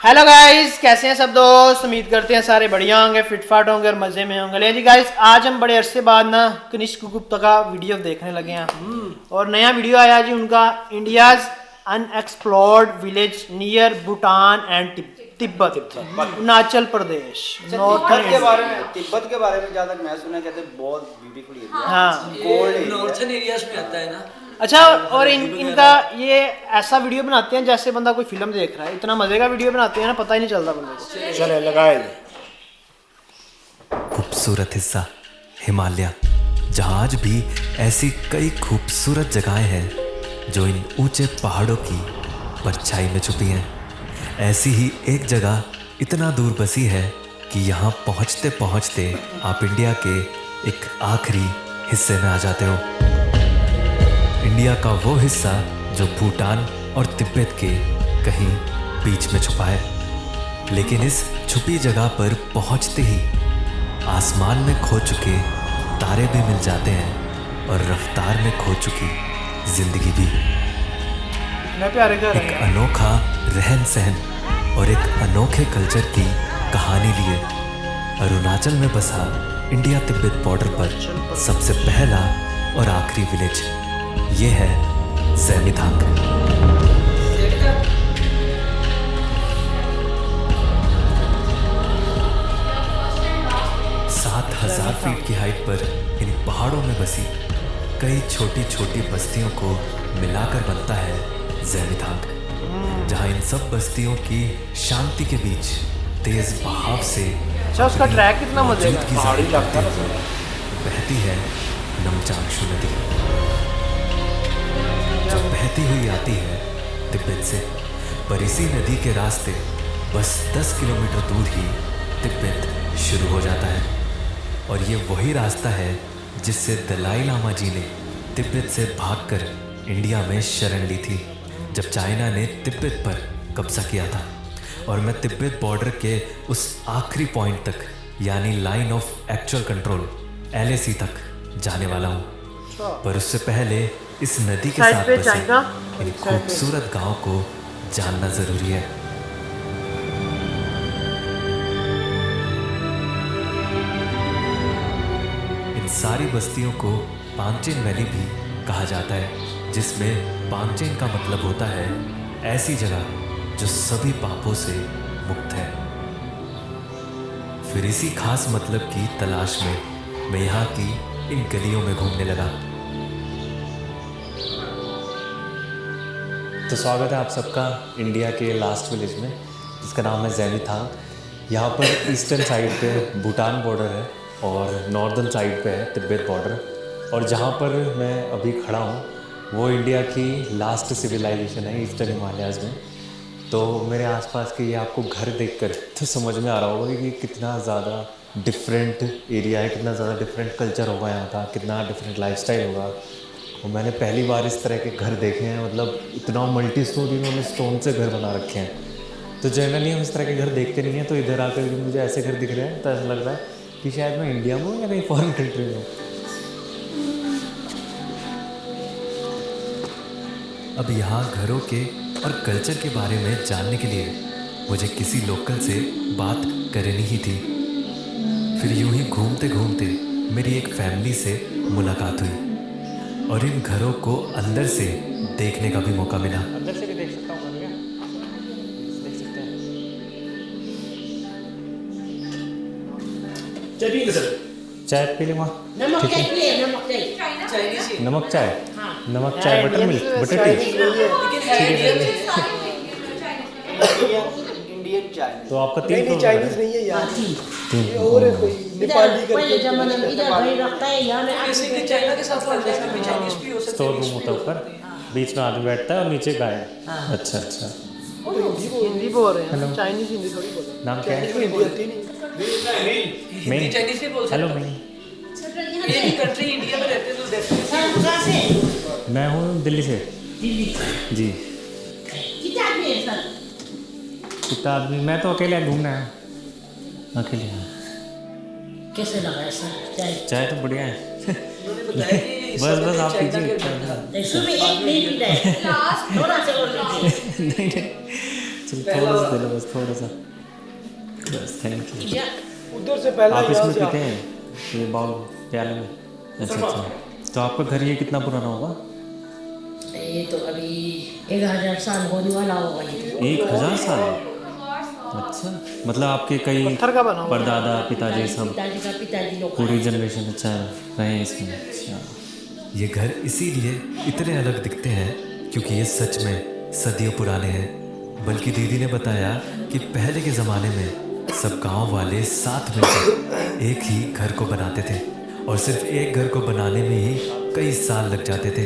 Hello guys, कैसे हैं सब दोस्त। उम्मीद करते हैं सारे बढ़िया होंगे, फिटफाट होंगे और मज़े में होंगे। ले जी गाइस, आज हम बड़े अरसे बाद ना कनिष्क गुप्ता का वीडियो देखने लगे हैं और नया वीडियो आया जी उनका, India's unexplored village near Bhutan and Tibet, Arunachal Pradesh. Tibet के बारे में जहाँ तक मैं सुना कहते हैं बहुत ब्यूटीफुल एरिया। हाँ, नॉर्थन एरियाज में आता है ना। अच्छा, और इनका ये ऐसा वीडियो बनाते हैं जैसे बंदा कोई फिल्म देख रहा है। इतना मजे का वीडियो बनाते हैं ना, पता ही नहीं चलता बंदे को। चले लगाए खूबसूरत हिस्सा हिमालय, जहाँ आज भी ऐसी कई खूबसूरत जगहें हैं जो इन ऊंचे पहाड़ों की परछाई में छुपी हैं। ऐसी ही एक जगह इतना दूर बसी है कि यहाँ पहुँचते पहुँचते आप इंडिया के एक आखिरी हिस्से में आ जाते हो। इंडिया का वो हिस्सा जो भूटान और तिब्बत के कहीं बीच में छुपा है। लेकिन इस छुपी जगह पर पहुंचते ही आसमान में खो चुके तारे भी मिल जाते हैं और रफ्तार में खो चुकी जिंदगी भी। प्यारे घर एक अनोखा रहन सहन और एक अनोखे कल्चर की कहानी लिए अरुणाचल में बसा इंडिया तिब्बत बॉर्डर पर सबसे पहला और आखिरी विलेज ये है ज़ेमिथांग। 7,000 फीट की हाइट पर इन पहाड़ों में बसी कई छोटी छोटी बस्तियों को मिलाकर बनता है ज़ेमिथांग, जहाँ इन सब बस्तियों की शांति के बीच तेज बहाव से उसका ट्रैक कितना मजे की बहती है नमचांगशु नदी, जो बहती हुई आती है तिब्बत से। पर इसी नदी के रास्ते बस 10 किलोमीटर दूर ही तिब्बत शुरू हो जाता है। और ये वही रास्ता है जिससे दलाई लामा जी ने तिब्बत से भागकर इंडिया में शरण ली थी जब चाइना ने तिब्बत पर कब्जा किया था। और मैं तिब्बत बॉर्डर के उस आखिरी पॉइंट तक यानी line of actual control LAC तक जाने वाला हूँ। पर उससे पहले इस नदी के साथ बसे इन खूबसूरत गांव को जानना जरूरी है। इन सारी बस्तियों को पांगचेन वैली भी कहा जाता है, जिसमें पांगचेन का मतलब होता है ऐसी जगह जो सभी पापों से मुक्त है। फिर इसी खास मतलब की तलाश में मैं यहाँ की इन गलियों में घूमने लगा। तो स्वागत है आप सबका इंडिया के लास्ट विलेज में, जिसका नाम है ज़ेमिथांग। यहाँ पर ईस्टर्न साइड पे भूटान बॉर्डर है और नॉर्दर्न साइड पे है तिब्बत बॉर्डर। और जहाँ पर मैं अभी खड़ा हूँ वो इंडिया की लास्ट सिविलाइजेशन है ईस्टर्न हिमालयाज़ में। तो मेरे आसपास के ये आपको घर देखकर तो समझ में आ रहा होगा कि कितना ज़्यादा डिफरेंट एरिया है, कितना ज़्यादा डिफरेंट कल्चर होगा यहाँ का, कितना डिफरेंट लाइफस्टाइल होगा। और मैंने पहली बार इस तरह के घर देखे हैं, मतलब इतना मल्टी स्टोरी इन्होंने स्टोन से घर बना रखे हैं। तो जनरली हम इस तरह के घर देखते नहीं हैं, तो इधर आकर भी मुझे ऐसे घर दिख रहे हैं तो ऐसा लग रहा है कि शायद मैं इंडिया में हूँ या कहीं फॉरेन कंट्री में हूँ। अब यहाँ घरों के और कल्चर के बारे में जानने के लिए मुझे किसी लोकल से बात करनी ही थी। फिर यूं ही घूमते घूमते मेरी एक फैमिली से मुलाकात हुई और इन घरों को अंदर से देखने का भी मौका मिला। अंदर से भी देख सकता हूँ क्या? देख सकते हैं। चाय पी लेंगे। नमक चाय पिए, नमक चाय। चाइनीज नमक चाय, नमक चाय, butter milk, butter tea. Indian चाय। तो आपका 3 चाइनीज नहीं है यार, ये और है कोई नेपाली पहले जमाने में इधर भाई रखता है, यहाँ में बेसिकली चाइना के साथ वाले में चाइनीज भी हो सकते स्टोर रूम होता है ऊपर, बीच में आदमी बैठता है और नीचे गाय। अच्छा अच्छा। हिंदी बोल रहे हैं, चाइनीज हिंदी थोड़ी बोल रहे हैं। नाम क्या है? हिंदी चाइनीज भी बोल सकते हेलो हैं। मैं ये कंट्री इंडिया में रहते हैं तो डेफिनेटली। मैं हूँ दिल्ली से। जी। कितना आदमी है सर? कितना आदमी? मैं तो अकेले घूमना है, अकेले हैं। कैसे लगा है सर चाय? चाय तो बढ़िया है। बताया कि बस आप चाइना पीजिए। सुबह एक नहीं पीता है, थोड़ा से और लीजिए। नहीं चलो थोड़ा सा दे लो बस, थोड़ा सा बस, थैंक यू। Ija. उधर से पहले आप यहाँ इसमें से पीते हैं ये बाउल प्याले में? अच्छा अच्छा। तो आपका घर ये कितना पुराना होगा? ये तो अभी 1000 साल होने वाला होगा ये। 1000 साल? अच्छा, मतलब आपके कई पत्थर का बना हुआ है। परदादा पिताजी सब पिताजी का पिताजी लोग पूरी जनरेशन अच्छा रहे हैं इसमें। अच्छा, ये घर इसीलिए इतने अलग दिखते हैं क्योंकि ये सच में सदियों पुराने हैं। बल्कि दीदी ने बताया कि पहले के ज़माने में सब गांव वाले साथ मिलकर एक ही घर को बनाते थे और सिर्फ एक घर को बनाने में ही कई साल लग जाते थे।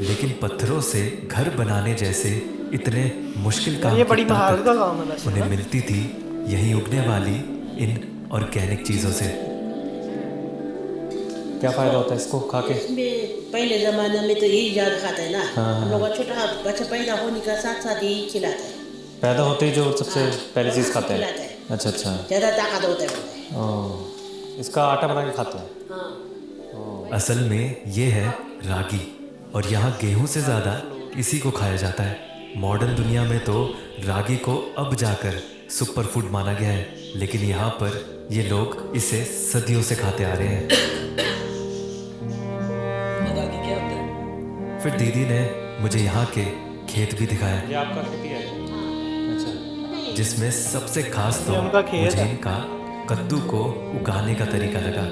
लेकिन पत्थरों से घर बनाने जैसे इतने मुश्किल काम ये की बड़ी महारत ताकत का काम है वैसे उन्हें ना। मिलती थी यहीं उगने वाली इन ऑर्गेनिक चीज़ों से। क्या फ़ायदा होता है इसको खा के? इसमें पहले ज़माने में तो यही ज़्यादा खाता है ना। हम लोग का छोटा बच्चा पैदा होने का साथ साथ यही खिलाता है। पैदा होते ही जो सबसे पहले चीज़ खाते हैं? खिलाता है। अच्छा अच्छा। ज़्यादा ताकत होता है। ओह, इसका आटा बना के खाते हैं? हाँ। असल में ये है रागी और यहाँ गेहूं से ज़्यादा इसी को खाया जाता है। मॉडर्न दुनिया में तो रागी को अब जाकर सुपर फूड माना गया है, लेकिन यहाँ पर ये लोग इसे सदियों से खाते आ रहे हैं। रागी क्या होता है? फिर दीदी ने मुझे यहाँ के खेत भी दिखाया ये आपका खेती है? अच्छा। जिसमें सबसे खास तो ये उनका खेत मुझे है। इनका कद्दू को उगाने का तरीका लगा।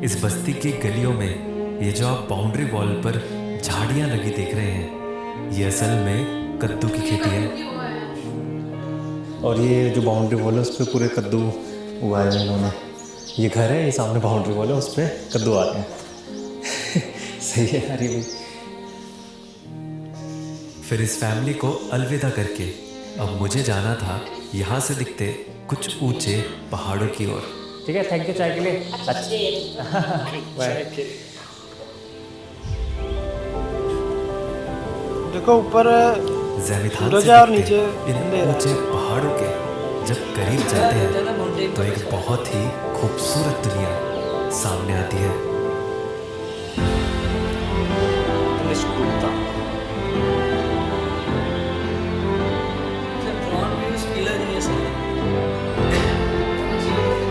इस बस्ती की गलियों में ये जो आप बाउंड्री वॉल पर झाड़ियां लगी देख रहे हैं, ये असल में कद्दू की खेती है। और ये जो बाउंड्री वॉल है उस पर पूरे कद्दू उगाए हैं इन्होंने। ये घर है, ये सामने बाउंड्री वॉल है, उस पर कद्दू आ रहे हैं। सही है यार ये भी। फिर इस फैमिली को अलविदा करके अब मुझे जाना था यहाँ से दिखते कुछ ऊंचे पहाड़ों की ओर। ठीक है, थैंक यू चाय के लिए। बाय। देखो ऊपर ज़ैमिथान सूरज से है और दिखते नीचे इन अंधेरा। ऊंचे पहाड़ों के जब करीब जाते हैं तो एक बहुत ही खूबसूरत दुनिया सामने आती है।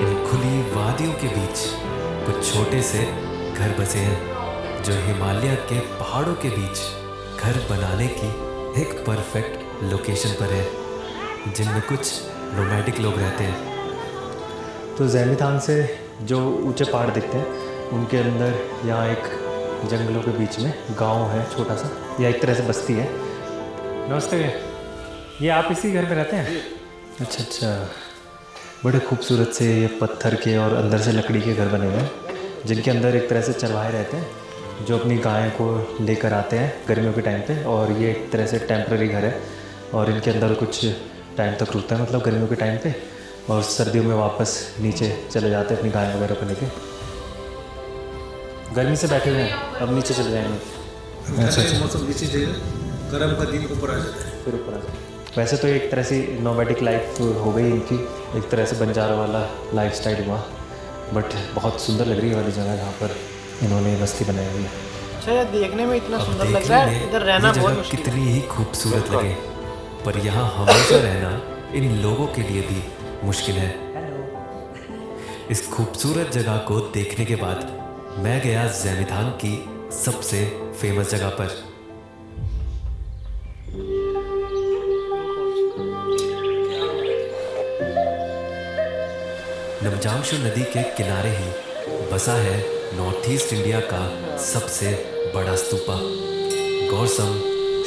इन खुली वादियों के बीच कुछ छोटे से घर बसे हैं जो हिमालय के पहाड़ों के बीच घर बनाने की एक परफेक्ट लोकेशन पर है, जिनमें कुछ रोमांटिक लोग रहते हैं। तो ज़ैमिथान से जो ऊंचे पहाड़ दिखते हैं उनके अंदर यहाँ एक जंगलों के बीच में गांव है छोटा सा, या एक तरह से बस्ती है। नमस्ते, ये आप इसी घर में रहते हैं? अच्छा अच्छा। बड़े खूबसूरत से ये पत्थर के और अंदर से लकड़ी के घर बने हुए हैं, जिनके अंदर एक तरह से चरवाहे रहते हैं जो अपनी गाय को लेकर आते हैं गर्मियों के टाइम पे। और ये एक तरह से टेम्प्रेरी घर है और इनके अंदर कुछ टाइम तक रुकता है, मतलब गर्मियों के टाइम पे, और सर्दियों में वापस नीचे चले जाते हैं अपनी गाय वगैरह को लेके। गर्मी से बैठे हुए हैं, अब नीचे चले जाएंगे। अच्छा अच्छा। मौसम नीचे जाइए, गर्म का दिन ऊपर आ जाता है। फिर ऊपर आ जाए। वैसे तो एक तरह से नोमैडिक लाइफ हो गई इनकी, एक तरह से बंजारा वाला लाइफस्टाइल हुआ, बट बहुत सुंदर लग रही है वाली जगह जहाँ पर इन्होंने बस्ती बनाई हुई है। अच्छा ये देखने में इतना अब सुंदर लग देखने रहा है, में इधर रहना ये बहुत जगह मुश्किल है। कितनी ही खूबसूरत लगे, पर यहाँ हमेशा रहना इन लोगों के लिए भी मुश्किल है। इस खूबसूरत जगह को देखने के बाद मैं गया ज़ैमिथान की सबसे फेमस जगह पर। नमजांशु नदी के किनारे ही बसा है नॉर्थ ईस्ट इंडिया का सबसे बड़ा स्तूपा, गौरसम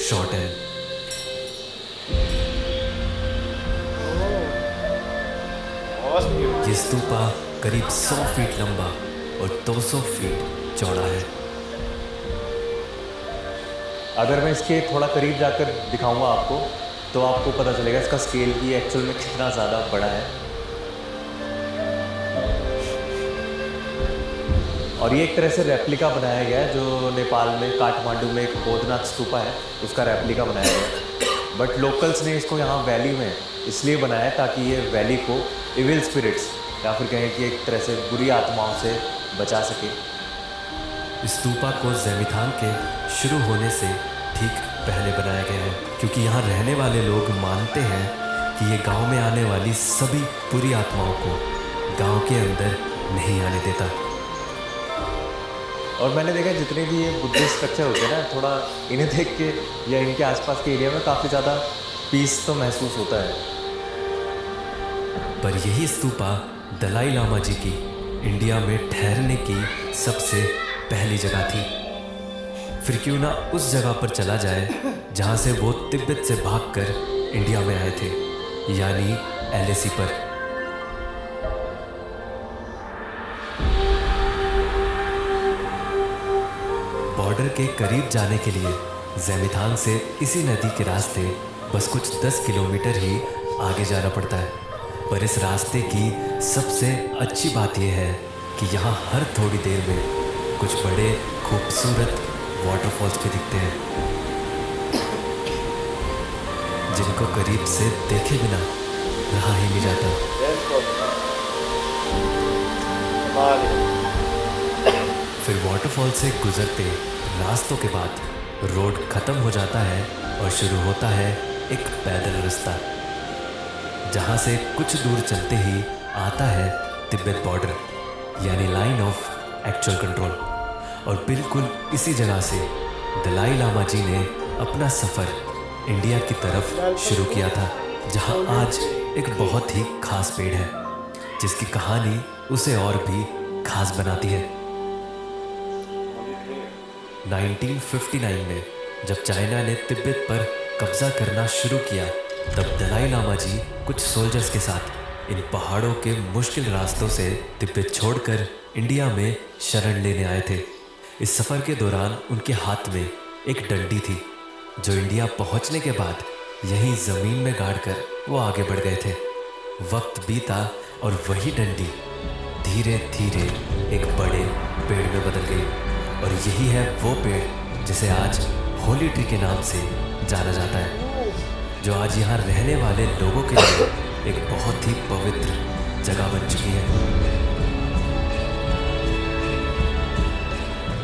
शॉर्टन। ये स्तूपा करीब 100 फीट लंबा और 200 फीट चौड़ा है। अगर मैं इसके थोड़ा करीब जाकर दिखाऊंगा आपको तो आपको पता चलेगा इसका स्केल भी एक्चुअल में कितना ज़्यादा बड़ा है। और ये एक तरह से रेप्लिका बनाया गया है, जो नेपाल में काठमांडू में एक बोधनाथ स्तूपा है, उसका रेप्लिका बनाया गया है। बट लोकल्स ने इसको यहाँ वैली में इसलिए बनाया है ताकि ये वैली को इविल स्पिरिट्स या फिर कहें कि एक तरह से बुरी आत्माओं से बचा सके। स्तूपा को ज़ैमिथान के शुरू होने से ठीक पहले बनाया गया है, क्योंकि यहाँ रहने वाले लोग मानते हैं कि ये गांव में आने वाली सभी बुरी आत्माओं को गांव के अंदर नहीं आने देता। और मैंने देखा जितने भी ये बुद्धिस्ट स्ट्रक्चर होते हैं ना, थोड़ा इन्हें देख के या इनके आसपास के एरिया में काफ़ी ज़्यादा पीस तो महसूस होता है। पर यही स्तूपा दलाई लामा जी की इंडिया में ठहरने की सबसे पहली जगह थी। फिर क्यों ना उस जगह पर चला जाए जहाँ से वो तिब्बत से भागकर इंडिया में आए थे, यानी LAC पर। बॉर्डर के करीब जाने के लिए ज़ेमिथांग से इसी नदी के रास्ते बस कुछ 10 किलोमीटर ही आगे जाना पड़ता है। पर इस रास्ते की सबसे अच्छी बात यह है कि यहाँ हर थोड़ी देर में कुछ बड़े खूबसूरत वाटरफॉल्स भी दिखते हैं, जिनको करीब से देखे बिना रहा ही नहीं जाता। फिर वाटरफॉल से गुजरते रास्तों के बाद रोड खत्म हो जाता है और शुरू होता है एक पैदल रास्ता, जहाँ से कुछ दूर चलते ही आता है तिब्बत बॉर्डर, यानी लाइन ऑफ एक्चुअल कंट्रोल। और बिल्कुल इसी जगह से दलाई लामा जी ने अपना सफ़र इंडिया की तरफ शुरू किया था, जहाँ आज एक बहुत ही खास पेड़ है, जिसकी कहानी उसे और भी खास बनाती है। 1959 में जब चाइना ने तिब्बत पर कब्जा करना शुरू किया, तब दलाई लामा जी कुछ सोल्जर्स के साथ इन पहाड़ों के मुश्किल रास्तों से तिब्बत छोड़कर इंडिया में शरण लेने आए थे। इस सफ़र के दौरान उनके हाथ में एक डंडी थी, जो इंडिया पहुंचने के बाद यहीं ज़मीन में गाड़कर वो आगे बढ़ गए थे। वक्त बीता और वही डंडी धीरे धीरे एक बड़े पेड़ में बदल गई, और यही है वो पेड़ जिसे आज होली ट्री के नाम से जाना जाता है, जो आज यहाँ रहने वाले लोगों के लिए एक बहुत ही पवित्र जगह बन चुकी है।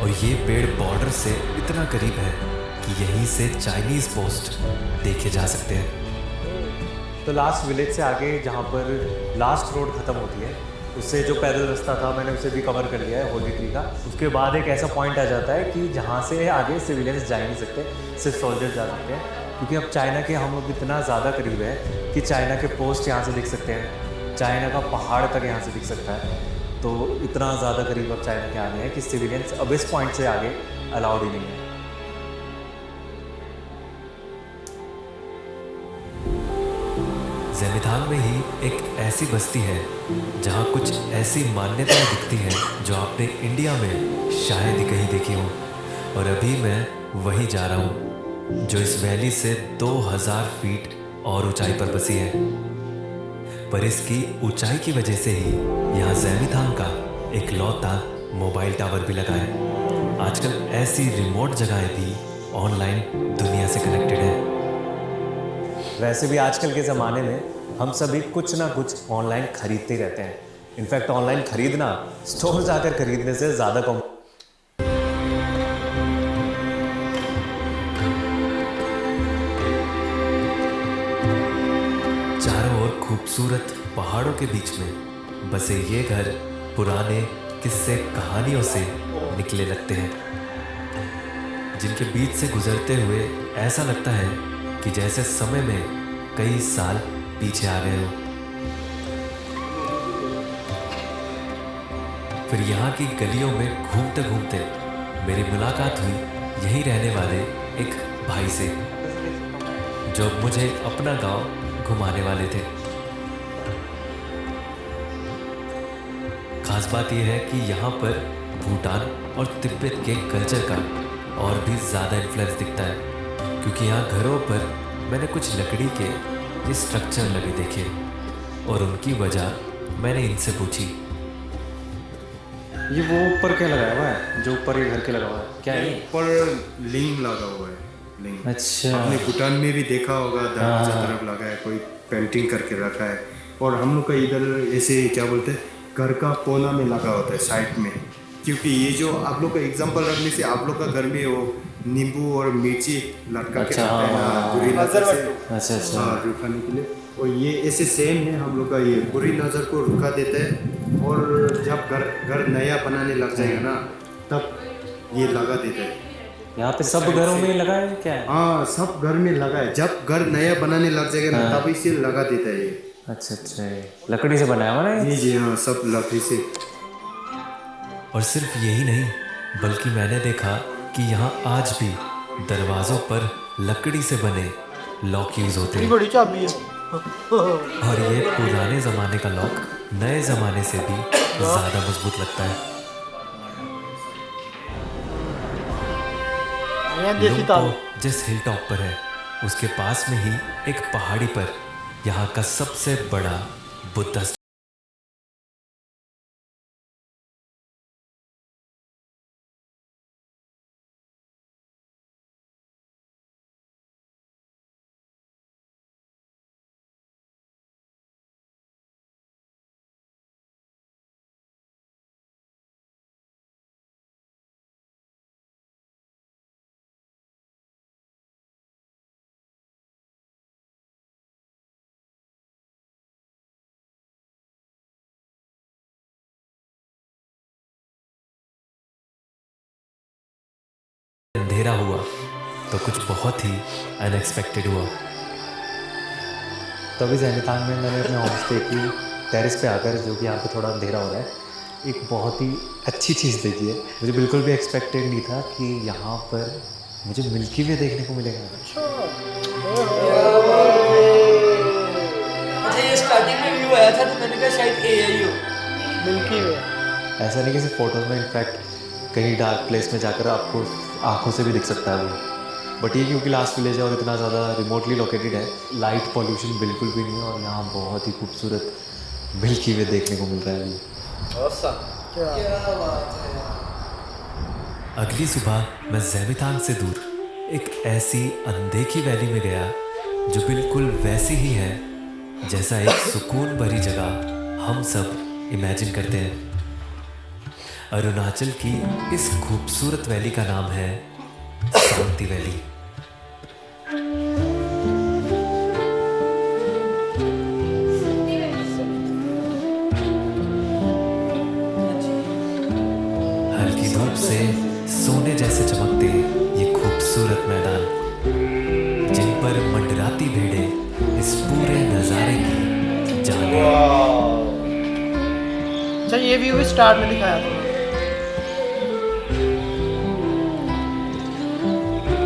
और ये पेड़ बॉर्डर से इतना करीब है कि यहीं से चाइनीज़ पोस्ट देखे जा सकते हैं। तो लास्ट विलेज से आगे जहाँ पर लास्ट रोड ख़त्म होती है, उससे जो पैदल रास्ता था मैंने उसे भी कवर कर लिया है होली ट्री का। उसके बाद एक ऐसा पॉइंट आ जाता है कि जहाँ से आगे सिविलियंस जा ही नहीं सकते, सिर्फ सोल्जर्स जा सकते हैं, क्योंकि अब चाइना के हम लोग इतना ज़्यादा करीब है कि चाइना के पोस्ट यहाँ से दिख सकते हैं, चाइना का पहाड़ तक यहाँ से दिख सकता है। तो इतना ज़्यादा करीब अब चाइना के आगे है कि सिविलियंस अब इस पॉइंट से आगे अलाउड ही नहीं है। ज़ेमिथांग में ही एक ऐसी बस्ती है जहाँ कुछ ऐसी मान्यताएं दिखती हैं जो आपने इंडिया में शायद ही कहीं देखी हो। और अभी मैं वहीं जा रहा हूँ, जो इस वैली से 2000 फीट और ऊंचाई पर बसी है। पर इसकी ऊंचाई की वजह से ही यहाँ ज़ेमिथांग का एक लौता मोबाइल टावर भी लगा है। आजकल ऐसी रिमोट जगहें भी ऑनलाइन दुनिया से कनेक्टेड है। वैसे भी आजकल के ज़माने में हम सभी कुछ ना कुछ ऑनलाइन खरीदते ही रहते हैं। इनफैक्ट ऑनलाइन खरीदना स्टोर जाकर खरीदने से ज़्यादा कम। चारों ओर खूबसूरत पहाड़ों के बीच में बसे ये घर पुराने किस्से कहानियों से निकले लगते हैं, जिनके बीच से गुजरते हुए ऐसा लगता है कि जैसे समय में कई साल पीछे आ गए हो। फिर यहाँ की गलियों में घूमते घूमते मेरी मुलाकात हुई यहीं रहने वाले एक भाई से, जो मुझे अपना गांव घुमाने वाले थे। खास बात यह है कि यहाँ पर भूटान और तिब्बत के कल्चर का और भी ज़्यादा इन्फ्लुएंस दिखता है, क्योंकि यहाँ घरों पर मैंने कुछ लकड़ी के ये स्ट्रक्चर लगे देखे, और उनकी वजह मैंने इनसे पूछी। ये वो ऊपर क्या लगाया हुआ है, जो ऊपर ये घर के लगा हुआ है, क्या है? ऊपर लिंग लगा हुआ है, लिंग। अच्छा, आपने भूटान में भी देखा होगा, दरवाजा तरफ लगा है, कोई पेंटिंग करके रखा है। और हम लोग का इधर ऐसे क्या बोलते हैं, घर का कोना में लगा होता है साइड में, क्योंकि ये जो आप लोग का एग्जांपल रखने से आप लोग का घर में वो नींबू और मिर्ची लटका के अच्छा, रखते हैं हाँ, बुरी नजर से अच्छा अच्छा। रुकाने के लिए। और ये ऐसे सेम है हम लोग का, ये बुरी नज़र को रुका देता है। और जब घर नया बनाने लग जाएगा ना तब ये लगा देता है। यहाँ पे सब घरों में लगा है क्या है? हाँ, सब घर में लगा है। जब घर नया बनाने लग जाएगा ना तब इसे लगा देता है ये। अच्छा अच्छा, लकड़ी से बनाया हुआ ना ये? जी हाँ, सब लकड़ी से। और सिर्फ यही नहीं, बल्कि मैंने देखा कि यहाँ आज भी दरवाजों पर लकड़ी से बने लॉक यूज होते बड़ी हैं। बड़ी चाबी है। और ये पुराने ज़माने का लॉक नए ज़माने से भी ज़्यादा मजबूत लगता है। ये देसी ताल। लुम्पो जिस हिल टॉप पर है उसके पास में ही एक पहाड़ी पर यहाँ का सबसे बड़ा बुद्ध अंधेरा हुआ तो कुछ बहुत ही अनएक्सपेक्टेड हुआ। तो अभी जैनीतांग में मैंने अपने होम स्टे की टेरेस पे आकर, जो कि यहाँ पे थोड़ा अंधेरा हो रहा है, एक बहुत ही अच्छी चीज़ देखी है। मुझे बिल्कुल भी एक्सपेक्टेड नहीं था कि यहाँ पर मुझे मिल्की वे देखने को मिलेगा। अच्छा, ये स्टार्टिंग में व्यू आया था तो मैंने कहा शायद एआई हो। मिल्की वे। ऐसा नहीं कि सिर्फ फोटोज़ में, इनफैक्ट कहीं डार्क प्लेस में जाकर आपको आंखों से भी दिख सकता है वो। बट ये क्योंकि लास्ट विलेज है और इतना ज़्यादा रिमोटली लोकेटेड है, लाइट पॉल्यूशन बिल्कुल भी नहीं है और यहाँ बहुत ही खूबसूरत मिल्की वे देखने को मिल रहा है अभी। क्या बात है। अगली सुबह मैं ज़ैमीतांग से दूर एक ऐसी अनदेखी वैली में गया जो बिल्कुल वैसी ही है जैसा एक सुकून भरी जगह हम सब इमेजिन करते हैं। अरुणाचल की इस खूबसूरत वैली का नाम है शांति वैली। हल्की धूप से सोने जैसे चमकते ये खूबसूरत मैदान, जिन पर मंडराती भेड़ें इस पूरे नज़ारे की जान है। अच्छा, ये व्यू भी स्टार्ट में दिखाया था।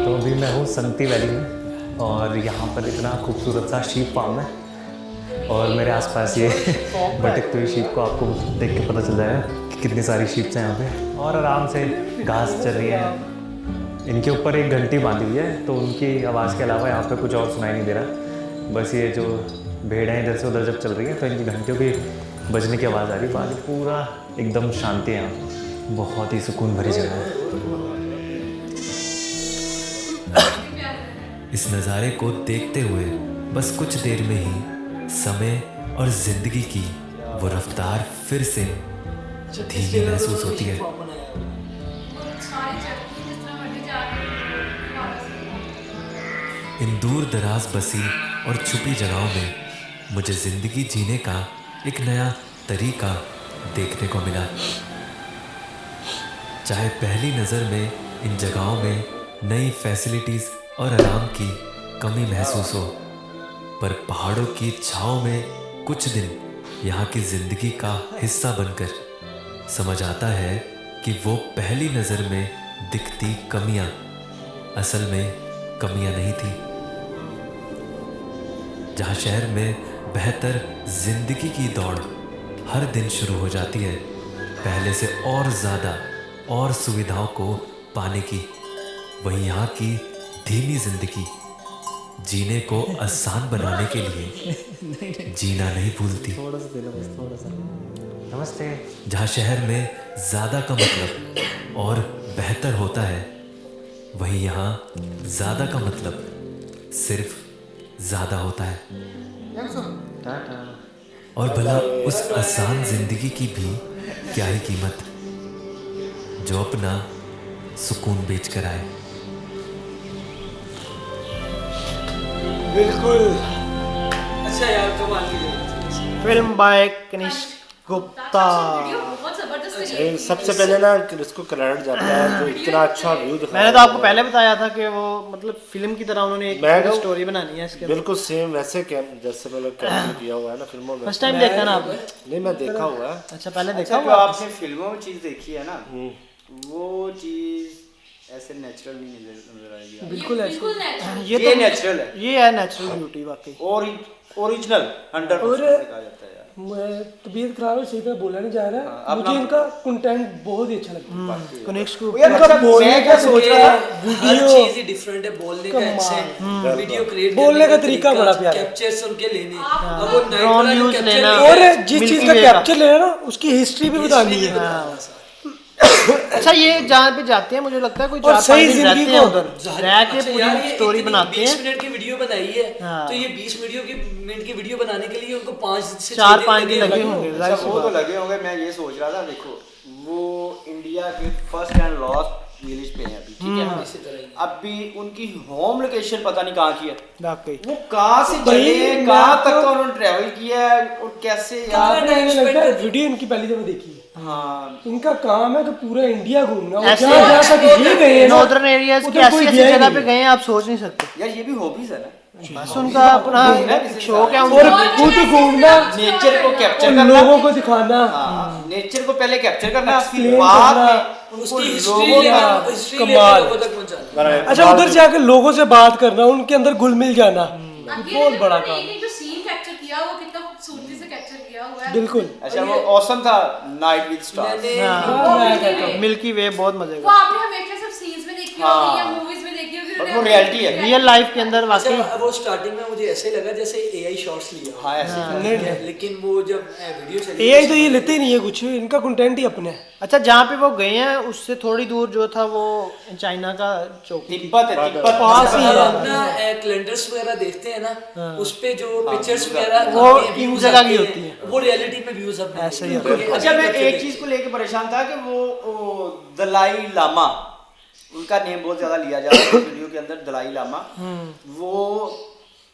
तो अभी मैं हूँ संगती वैली में और यहाँ पर इतना खूबसूरत सा शीप फार्म है और मेरे आसपास ये भटकते हुए शीप को आपको देख के पता चल जाएगा कि कितनी सारी शीप्स हैं यहाँ पे और आराम से घास चल रही है। इनके ऊपर एक घंटी बांधी हुई है तो उनकी आवाज़ के अलावा यहाँ पे कुछ और सुनाई नहीं दे रहा। बस ये जो भेड़ें इधर से उधर जब चल रही हैं तो इनकी घंटियों की बजने की आवाज़ आ रही है। बाकी पूरा एकदम शांति है यहाँ, बहुत ही सुकून भरी जगह है। इस नज़ारे को देखते हुए बस कुछ देर में ही समय और जिंदगी की वो रफ्तार फिर से धीमी महसूस होती है। इन दूर दराज बसी और छुपी जगहों में मुझे जिंदगी जीने का एक नया तरीका देखने को मिला। चाहे पहली नज़र में इन जगहों में नई फैसिलिटीज़ और आराम की कमी महसूस हो, पर पहाड़ों की छाँव में कुछ दिन यहाँ की ज़िंदगी का हिस्सा बनकर समझ आता है कि वो पहली नज़र में दिखती कमियाँ असल में कमियाँ नहीं थी। जहाँ शहर में बेहतर ज़िंदगी की दौड़ हर दिन शुरू हो जाती है, पहले से और ज़्यादा और सुविधाओं को पाने की, वहीं यहाँ की धीमी जिंदगी जीने को आसान बनाने के लिए जीना नहीं भूलती। नमस्ते। जहाँ शहर में ज़्यादा का मतलब और बेहतर होता है, वहीं यहाँ ज़्यादा का मतलब सिर्फ ज़्यादा होता है। और भला उस आसान जिंदगी की भी क्या ही कीमत जो अपना सुकून बेच कर आए। बिल्कुल। अच्छा यार कमाल की जगह। Film by Kanishk Gupta. सबसे पहले ना इसको क्रेडिट जाता है जो इतना अच्छा व्यू दिखाया। मैंने तो आपको पहले बताया था कि वो मतलब फिल्म की तरह उन्होंने एक स्टोरी बनानी है इसके। बिल्कुल सेम वैसे जैसे मतलब कैप्चर किया हुआ है ना फिल्मों में। फर्स्ट टाइम देखा ना आपने? नहीं मैं देखा हुआ है। अच्छा पहले देखा अच्छा, जो हुआ आपने फिल्मों में चीज देखी है ना वो चीज ऐसे नेचुरल नहीं नजर आएगी। बिल्कुल ऐसे। ये नेचुरल है, ये है नेचुरल ब्यूटी वाकई। और ओरिजिनल 100% कहा जाता है यार। मैं तबीयत खराब है, सही तरह बोला नहीं जा रहा है। मुझे इनका कंटेंट बहुत ही अच्छा लगता है। कनिष्क यार गुप्ता अच्छा, मैं क्या सोच रहा था, हर चीज ही डिफरेंट है, बोलने का एक्सेंट, वीडियो क्रिएट बोलने का तरीका बड़ा प्यारा है। कैप्चर्स उनके लेने, अब वो नाइट ड्रोन वाला व्यूज capture लेना। ले और रहे हैं, जिस चीज मिल्की का वे का। कैप्चर लेना ना उसकी हिस्ट्री भी बतानी है। अच्छा ये जहाँ पे जाते हैं मुझे लगता है कोई और 4-5 सही दिन जिंदगी रहते हैं को- उधर रह के अच्छा यार, पूरी ये स्टोरी इतनी बनाते 20 हैं। मिनट की वीडियो बनाई है, हाँ। तो ये 20 मिनट की वीडियो बनाने के लिए उनको 5 से 4-5 दिन लगे होंगे। होंगे अच्छा जाहिर सी वो तो बात। लगे होंगे। मैं ये सोच रहा था, देखो वो इंडिया के फर्स्ट एंड लास्ट विलेज पे हैं अभी, ठीक है। इसी तरह ही। अभी उनकी होम लोकेशन पता नहीं कहाँ की है, वाकई वो कहाँ से भाई, चले, मैं कहाँ तो- तक उन्होंने ट्रैवल किया है और कैसे कहाँ यार। time spend लगता है कर- वीडियो इनकी पहली दफा देखी है। हाँ इनका काम है कि पूरा इंडिया घूमना। और ऐसे- जहाँ जहाँ तक ये गए हैं ना, नॉर्दर्न एरियाज की उधर ऐसी कोई ऐसी गया ही जगह नहीं पे गए हैं आप सोच नहीं सकते। यार ये भी हॉबीज है ना, बस उनका अपना शौक है और उनका। खुद घूमना नेचर को कैप्चर और करना, लोगों को दिखाना। नेचर को पहले कैप्चर करना, फिर Explain बाद करना। में उनको उसकी लोगों हिस्ट्री का कमाल। लोगों तक पहुंचाना। अच्छा उधर जाकर लोगों से बात करना, उनके अंदर घुल मिल जाना, बहुत बड़ा काम। एक जो सीन कैप्चर किया वो कितना खूबसूरती से कैप्चर किया हुआ है। बिल्कुल। अच्छा वो औसम था, नाइट विद स्टार्स। मिल्की वे बहुत मजे वो का। आपने हमेशा सिर्फ सीन्स में देखी होगी या मूवीज में देखी होगी। बट वो रियलिटी है। रियल लाइफ के अंदर वाकई अच्छा वो स्टार्टिंग में मुझे ऐसे लगा जैसे एआई शॉट्स लिया हो। हाँ ऐसे ही। नहीं लेकिन वो जब वीडियो चली एआई तो ये लेते ही नहीं है कुछ, इनका कंटेंट ही अपने है। अच्छा जहाँ पे वो गए हैं उससे थोड़ी दूर जो था वो चाइना का चौकी थी। तिब्बत है, तिब्बत पास ही है। अपना कैलेंडर्स वगैरह देखते हैं ना, उस पे जो पिक्चर्स वगैरह वो आते हैं, इन views जगह आते की हैं, होती है। वो रियलिटी में व्यूज अब ऐसे ही होते होता हैं। अच्छा मैं एक चीज को लेके परेशान था कि वो दलाई लामा, उनका नेम बहुत ज्यादा लिया जा रहा है वीडियो के अंदर, दलाई लामा। वो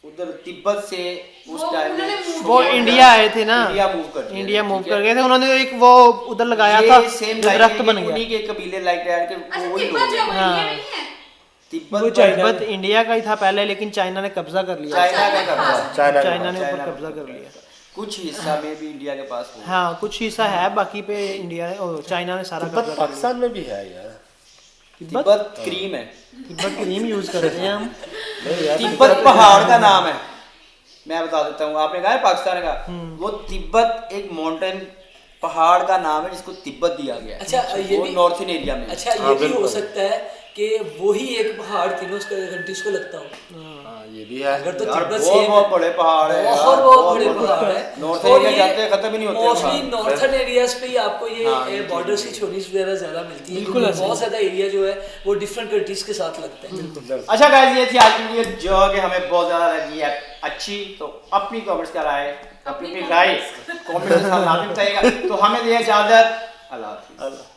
उधर तिब्बत से उस टाइम में वो इंडिया आए थे ना, इंडिया मूव कर दिया, इंडिया मूव ठीक कर है। गए थे उन्होंने। एक वो उधर लगाया ये था सेम जो दरख्त बन गया। उन्हीं के कबीले लाइक दैट के अच्छा वही तिब्बत लोग जो हैं। वो इंडिया में नहीं है। तिब्बत तिब्बत इंडिया का ही था पहले, लेकिन चाइना ने कब्जा कर लिया। चाइना का कब्जा, चाइना ने ऊपर चाइना कब्जा कर लिया। कुछ हिस्सा में भी इंडिया के पास हो। हाँ कुछ हिस्सा है, बाकी पे इंडिया ने और चाइना ने सारा कब्जा कर लिया। पाकिस्तान में भी है यार। तिब्बत क्रीम है, तिब्बत क्रीम यूज करते हैं हम। तिब्बत पहाड़ का नाम है, मैं बता देता हूँ। आपने कहा है पाकिस्तान का, वो तिब्बत एक माउंटेन पहाड़ का नाम है जिसको तिब्बत दिया गया है। अच्छा ये वो भी नॉर्थन एरिया में। अच्छा ये भी हो सकता है कि वही एक पहाड़ तीनों कंट्रीज को लगता हो। हाँ ये भी है। अगर तो यार तिब्बत बहुत से बहुत बड़े पहाड़ है, बहुत बड़े पहाड़ है। नॉर्थन एरिया जाते खत्म ही नहीं होते मोस्टली पहाड़। नॉर्थन एरियाज पे ही आपको हाँ, ये ये बॉर्डर्स की छोटी वगैरह ज्यादा मिलती है। बिल्कुल क्योंकि बहुत ज्यादा एरिया जो है वो डिफरेंट कंट्रीज के साथ लगते हैं। अच्छा गाइस ये थी आज की वीडियो जो कि हमें बहुत ज्यादा लगी है अच्छी। तो अपनी कमेंट्स का राय अपनी राय कमेंट में बताइएगा। तो हमें दिया इजाजत, अल्लाह हाफिज़।